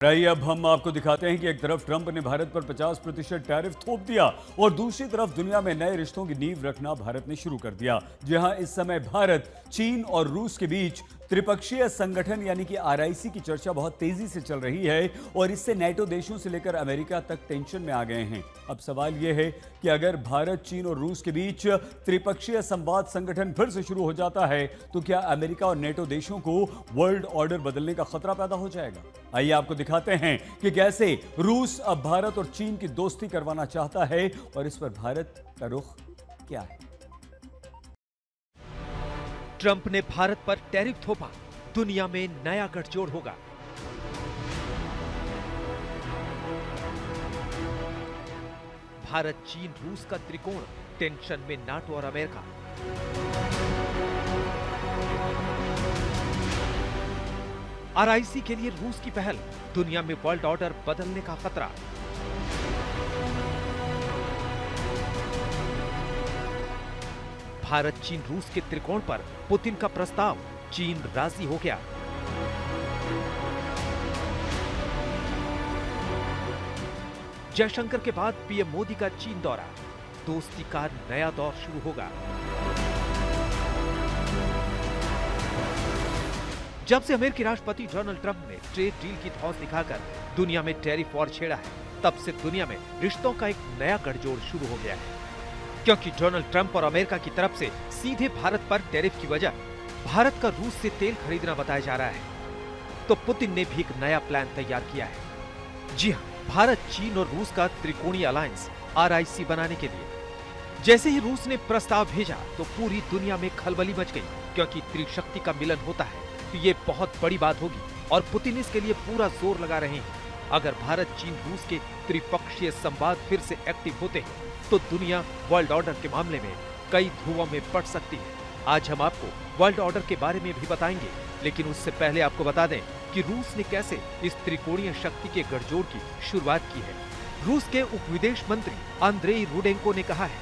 आइए अब हम आपको दिखाते हैं कि एक तरफ ट्रंप ने भारत पर 50% टैरिफ थोप दिया और दूसरी तरफ दुनिया में नए रिश्तों की नींव रखना भारत ने शुरू कर दिया। जी हां, इस समय भारत, चीन और रूस के बीच त्रिपक्षीय संगठन यानी कि आरआईसी की चर्चा बहुत तेजी से चल रही है और इससे नेटो देशों से लेकर अमेरिका तक टेंशन में आ गए हैं। अब सवाल यह है कि अगर भारत, चीन और रूस के बीच त्रिपक्षीय संवाद संगठन फिर से शुरू हो जाता है तो क्या अमेरिका और नेटो देशों को वर्ल्ड ऑर्डर बदलने का खतरा पैदा हो जाएगा? आइए आपको दिखाते हैं कि कैसे रूस अब भारत और चीन की दोस्ती करवाना चाहता है और इस पर भारत का रुख क्या है। ट्रंप ने भारत पर टैरिफ थोपा, दुनिया में नया गठजोड़ होगा। भारत, चीन, रूस का त्रिकोण, टेंशन में नाटो और अमेरिका। आरआईसी के लिए रूस की पहल, दुनिया में वर्ल्ड ऑर्डर बदलने का खतरा। भारत, चीन, रूस के त्रिकोण पर पुतिन का प्रस्ताव, चीन राजी हो गया। जयशंकर के बाद पीएम मोदी का चीन दौरा, दोस्ती का नया दौर शुरू होगा। जब से अमेरिकी राष्ट्रपति डोनाल्ड ट्रंप ने ट्रेड डील की धौंस दिखाकर दुनिया में टैरिफ वॉर छेड़ा है, तब से दुनिया में रिश्तों का एक नया गठजोड़ शुरू हो गया है। क्योंकि डोनाल्ड ट्रंप और अमेरिका की तरफ से सीधे भारत पर टैरिफ की वजह भारत का रूस से तेल खरीदना बताया जा रहा है, तो पुतिन ने भी एक नया प्लान तैयार किया है। जी हां, भारत, चीन और रूस का त्रिकोणीय अलायंस आरआईसी बनाने के लिए। जैसे ही रूस ने प्रस्ताव भेजा तो पूरी दुनिया में खलबली मच गई, क्योंकि त्रिशक्ति का मिलन होता है तो ये बहुत बड़ी बात होगी और पुतिन इसके लिए पूरा जोर लगा रहे हैं। अगर भारत, चीन, रूस के त्रिपक्षीय संवाद फिर से एक्टिव होते हैं तो दुनिया वर्ल्ड ऑर्डर के मामले में कई धुओं में पड़ सकती है। आज हम आपको वर्ल्ड ऑर्डर के बारे में भी बताएंगे, लेकिन उससे पहले आपको बता दें कि रूस ने कैसे इस त्रिकोणीय शक्ति के गठजोड़ की शुरुआत की है। रूस के उप विदेश मंत्री आंद्रेई रुडेंको ने कहा है,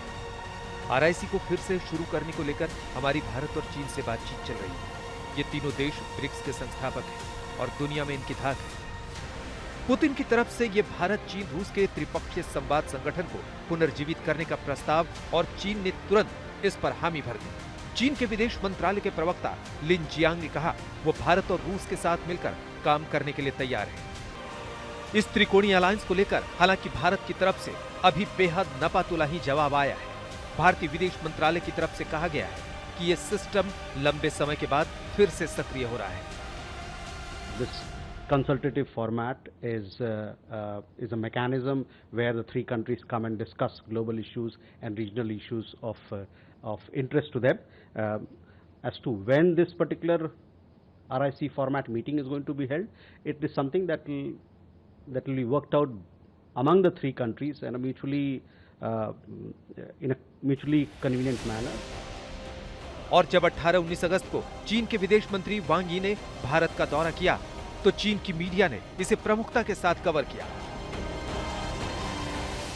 आरआईसी को फिर से शुरू करने को लेकर हमारी भारत और चीन से बातचीत चल रही है। ये तीनों देश ब्रिक्स के संस्थापक हैं और दुनिया में इनकी धाक है। पुतिन की तरफ से ये भारत, चीन, रूस के त्रिपक्षीय संवाद संगठन को पुनर्जीवित करने का प्रस्ताव और चीन ने तुरंत इस पर हामी भर दी। चीन के विदेश मंत्रालय के प्रवक्ता लिन जियांग ने कहा वो भारत और रूस के साथ मिलकर काम करने के लिए तैयार है। इस त्रिकोणीय अलायंस को लेकर हालांकि भारत की तरफ से अभी बेहद नपातुला जवाब आया है। भारतीय विदेश मंत्रालय की तरफ से कहा गया है कि ये सिस्टम लंबे समय के बाद फिर से सक्रिय हो रहा है। This consultative format is a mechanism where the three countries come and discuss global issues and regional issues of interest to them. As to when this particular RIC format meeting is going to be held, it is something that will be worked out among the three countries and in a mutually convenient manner. और जब 18-19 अगस्त को चीन के विदेश मंत्री वांग यी ने भारत का दौरा किया तो चीन की मीडिया ने इसे प्रमुखता के साथ कवर किया।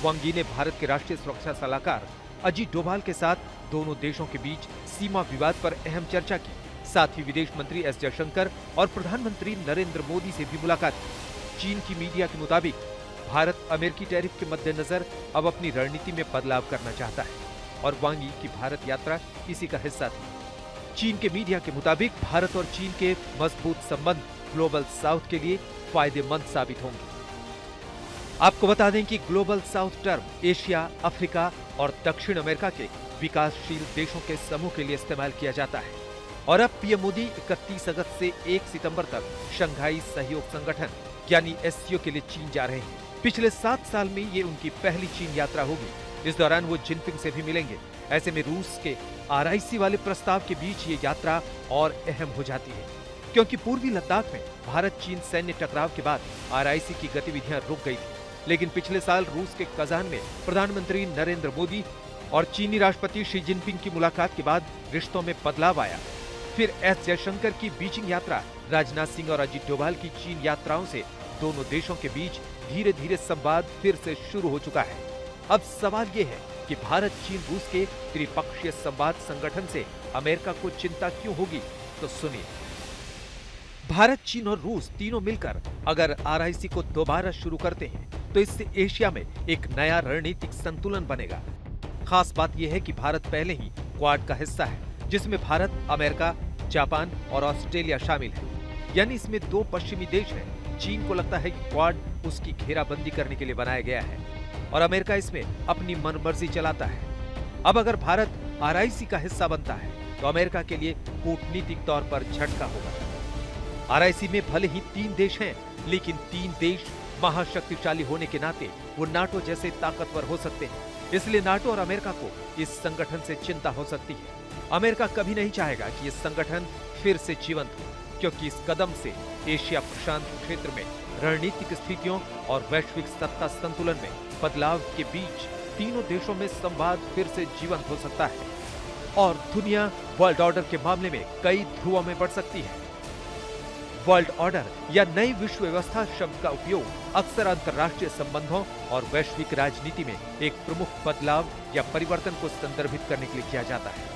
वांग यी ने भारत के राष्ट्रीय सुरक्षा सलाहकार अजीत डोभाल के साथ दोनों देशों के बीच सीमा विवाद पर अहम चर्चा की। साथ ही विदेश मंत्री एस जयशंकर और प्रधानमंत्री नरेंद्र मोदी से भी मुलाकात की। चीन की मीडिया के मुताबिक भारत अमेरिकी टैरिफ के मद्देनजर अब अपनी रणनीति में बदलाव करना चाहता है और वांग यी की भारत यात्रा इसी का हिस्सा थी। चीन के मीडिया के मुताबिक भारत और चीन के मजबूत संबंध ग्लोबल साउथ के लिए फायदेमंद साबित होंगे। आपको बता दें कि global south term Asia, Africa और दक्षिण अमेरिका के विकासशील देशों के समूह के लिए इस्तेमाल किया जाता है और अब पीएम मोदी 31 अगस्त से 1 सितंबर तक शंघाई सहयोग संगठन यानी एससीओ के लिए चीन जा रहे हैं। पिछले 7 साल में ये उनकी पहली चीन यात्रा होगी। इस दौरान वो जिनपिंग से भी मिलेंगे। ऐसे में रूस के आरआईसी वाले प्रस्ताव के बीच ये यात्रा और अहम हो जाती है, क्योंकि पूर्वी लद्दाख में भारत चीन सैन्य टकराव के बाद आरआईसी की गतिविधियां रुक गई थी। लेकिन पिछले साल रूस के कजान में प्रधानमंत्री नरेंद्र मोदी और चीनी राष्ट्रपति शी जिनपिंग की मुलाकात के बाद रिश्तों में बदलाव आया। फिर एस जयशंकर की बीजिंग यात्रा, राजनाथ सिंह और अजीत डोभाल की चीन यात्राओं से दोनों देशों के बीच धीरे धीरे संवाद फिर से शुरू हो चुका है। अब सवाल ये है कि भारत, चीन, रूस के त्रिपक्षीय संवाद संगठन से अमेरिका को चिंता क्यों होगी? तो सुनिए। भारत, चीन और रूस तीनों मिलकर अगर आरआईसी को दोबारा शुरू करते हैं तो इससे एशिया में एक नया रणनीतिक संतुलन बनेगा। खास बात यह है कि भारत पहले ही क्वाड का हिस्सा है, जिसमें भारत, अमेरिका, जापान और ऑस्ट्रेलिया शामिल है। यानी इसमें 2 पश्चिमी देश हैं। चीन को लगता है कि क्वाड उसकी घेराबंदी करने के लिए बनाया गया है और अमेरिका इसमें अपनी मनमर्जी चलाता है। अब अगर भारत आरआईसी का हिस्सा बनता है तो अमेरिका के लिए कूटनीतिक तौर पर झटका होगा। आरआईसी में भले ही 3 देश हैं, लेकिन 3 देश महाशक्तिशाली होने के नाते वो नाटो जैसे ताकतवर हो सकते हैं। इसलिए नाटो और अमेरिका को इस संगठन से चिंता हो सकती है। अमेरिका कभी नहीं चाहेगा कि इस संगठन फिर से जीवंत हो, क्योंकि इस कदम से एशिया प्रशांत क्षेत्र में रणनीतिक स्थितियों और वैश्विक सत्ता संतुलन में बदलाव के बीच तीनों देशों में संवाद फिर से जीवंत हो सकता है और दुनिया वर्ल्ड ऑर्डर के मामले में कई ध्रुवों में बढ़ सकती है। वर्ल्ड ऑर्डर या नई विश्व व्यवस्था शब्द का उपयोग अक्सर अंतर्राष्ट्रीय संबंधों और वैश्विक राजनीति में एक प्रमुख बदलाव या परिवर्तन को संदर्भित करने के लिए किया जाता है।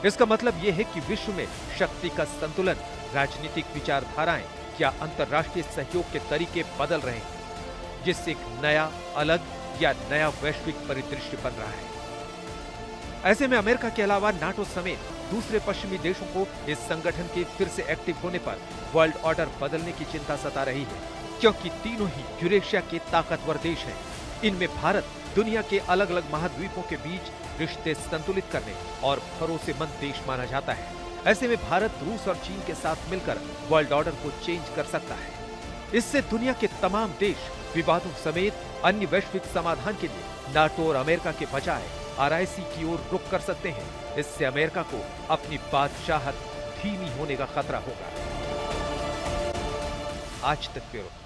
इसका मतलब यह है कि विश्व में शक्ति का संतुलन, राजनीतिक विचारधाराएं या अंतर्राष्ट्रीय सहयोग के तरीके बदल रहे हैं, जिससे एक नया, अलग या नया वैश्विक परिदृश्य बन रहा है। ऐसे में अमेरिका के अलावा नाटो समेत दूसरे पश्चिमी देशों को इस संगठन के फिर से एक्टिव होने पर वर्ल्ड ऑर्डर बदलने की चिंता सता रही है, क्योंकि तीनों ही यूरेशिया के ताकतवर देश हैं। इनमें भारत दुनिया के अलग अलग महाद्वीपों के बीच रिश्ते संतुलित करने और भरोसेमंद देश माना जाता है। ऐसे में भारत रूस और चीन के साथ मिलकर वर्ल्ड ऑर्डर को चेंज कर सकता है। इससे दुनिया के तमाम देश विवादों समेत अन्य वैश्विक समाधान के लिए नाटो और अमेरिका के बजाय आरआईसी की ओर रुख कर सकते हैं। इससे अमेरिका को अपनी बादशाहत धीमी होने का खतरा होगा। आज तक ब्यूरो।